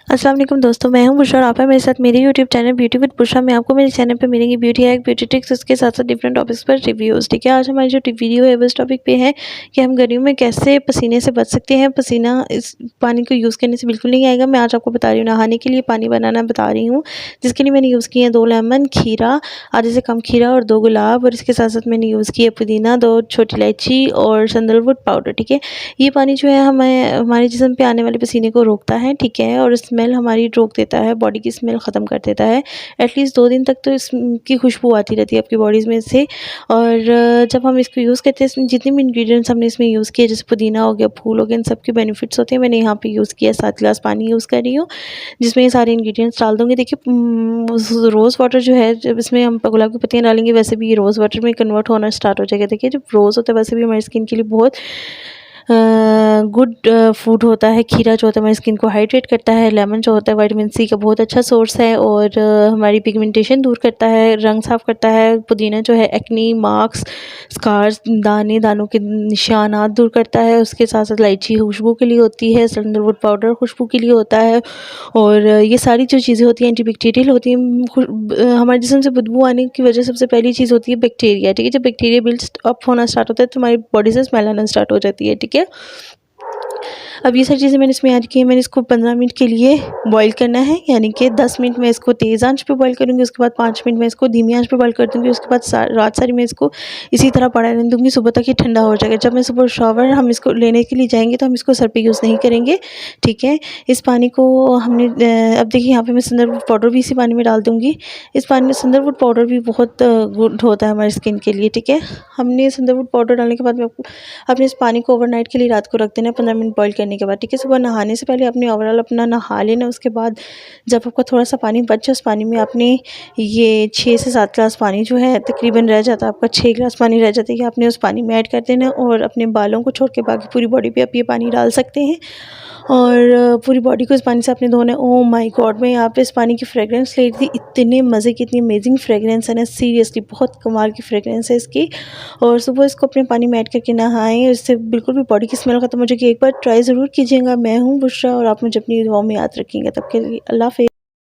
अस्सलाम वालेकुम दोस्तों, मैं हूं बुशरा और आप हैं मेरे साथ मेरे YouTube channel beauty with Bushra में। आपको मेरे चैनल पे मिलेंगी ब्यूटी हैक, ब्यूटी टिप्स, उसके साथ साथ डिफरेंट टॉपिक्स पर रिव्यूज़। ठीक है, आज हमारी जो वीडियो है वो इस टॉपिक पे है कि हम गर्मियों में कैसे पसीने से बच सकते हैं। पसीना इस पानी को यूज़ करने से बिल्कुल नहीं आएगा। मैं आज आपको बता रही हूँ नहाने के लिए पानी बनाना बता रही हूँ, जिसके लिए मैंने यूज़ किए हैं 2 लेमन, खीरा, आधे से कम खीरा और 2 गुलाब, और इसके साथ साथ मैंने यूज़ किया पुदीना, 2 छोटी इलायची और सैंडलवुड पाउडर। ठीक है, ये पानी जो है हमें हमारे जिस्म पे आने वाले पसीने को रोकता है। ठीक है, और स्मेल हमारी रोक देता है, बॉडी की स्मेल ख़त्म कर देता है। एटलीस्ट 2 दिन तक तो इसकी खुशबू आती रहती है आपकी बॉडीज़ में से। और जब हम इसको यूज़ करते हैं, इसमें जितने भी इंग्रेडिएंट्स हमने इसमें यूज़ किए, जैसे पुदीना हो गया, फूल हो गया, इन सब के बेनिफिट्स होते हैं। मैंने यहाँ पे यूज़ किया 7 गिलास पानी यूज़ कर रही हूँ, जिसमें ये सारे इंग्रेडिएंट्स डाल दूँगी। देखिए रोज़ वाटर जो है, जब इसमें हम गुलाब की पत्तियाँ डालेंगे वैसे भी ये रोज़ वाटर में कन्वर्ट होना स्टार्ट हो जाएगा। देखिए जब रोज़ होता है वैसे भी हमारी स्किन के लिए बहुत गुड फूड होता है। खीरा जो होता है हमारी स्किन को हाइड्रेट करता है। लेमन जो होता है विटामिन सी का बहुत अच्छा सोर्स है और हमारी पिगमेंटेशन दूर करता है, रंग साफ़ करता है। पुदीना जो है एक्ने, मार्क्स, स्कार्स, दानों के निशानात दूर करता है। उसके साथ साथ इलायची खुशबू के लिए होती है, सैंडलवुड पाउडर खुशबू के लिए होता है। और ये सारी जो चीज़ें होती हैं एंटीबैक्टीरियल होती हैं। हमारे जिस्म से बदबू आने की वजह सबसे पहली चीज़ होती है बैक्टीरिया। ठीक है, जब बैक्टीरिया बिल्ड अप होना स्टार्ट होता है तो हमारी बॉडी से स्मेल आना स्टार्ट हो जाती है। ठीक है, अब ये सारी चीज़ें मैंने इसमें ऐड की हैं। मैंने इसको 15 मिनट के लिए बॉईल करना है, यानी कि 10 मिनट मैं इसको तेज़ आंच पे बॉईल करूँगी, उसके बाद 5 मिनट मैं इसको धीमी आंच पे बॉईल कर दूँगी। उसके बाद रात सारी मैं इसको इसी तरह पड़ा रहने दूँगी, सुबह तक ये ठंडा हो जाएगा। जब मैं सुबह शावर हम इसको लेने के लिए जाएँगे तो हम इसको सर पे यूज़ नहीं करेंगे। ठीक है, इस पानी को हमने अब देखिए यहाँ पे मैं सैंडलवुड पाउडर भी इसी पानी में डाल दूँगी। इस पानी में सैंडलवुड पाउडर भी बहुत गुड होता है हमारी स्किन के लिए। ठीक है, हमने सैंडलवुड पाउडर डालने के बाद में आपने इस पानी को ओवरनाइट के लिए रात को रख देना है 15 मिनट बॉईल करने के बाद। ठीक है, सुबह नहाने से पहले आपने ओवरऑल अपना नहा लेना। उसके बाद जब आपका थोड़ा-सा पानी बच जाए, उस पानी में आपने ये 6 से 7 ग्लास पानी जो है तकरीबन रह जाता है आपका, 6 ग्लास पानी रह जाता है, ये आपने उस पानी में ऐड कर देना और अपने बालों को छोड़ के बाकी पूरी बॉडी पे आप ये पानी डाल सकते हैं और पूरी बॉडी को इस पानी से आपने धोना है। Oh my God! मैं यहाँ पे इस पानी की फ्रेग्रेंस ले रही थी, इतने मज़े की, इतनी अमेजिंग फ्रेग्रेंस है ना, सीरियसली बहुत कमाल की फ्रेग्रेंस है इसकी। और सुबह इसको अपने पानी में ऐड करके नहाएँ, इससे बिल्कुल भी बॉडी की स्मेल ख़त्म हो जाएगी। एक बार ट्राई ज़रूर कीजिएगा। मैं हूँ बुशरा और आप मुझे अपनी दुआओं में याद रखिएगा। तब के लिए अल्लाह हाफ़िज़।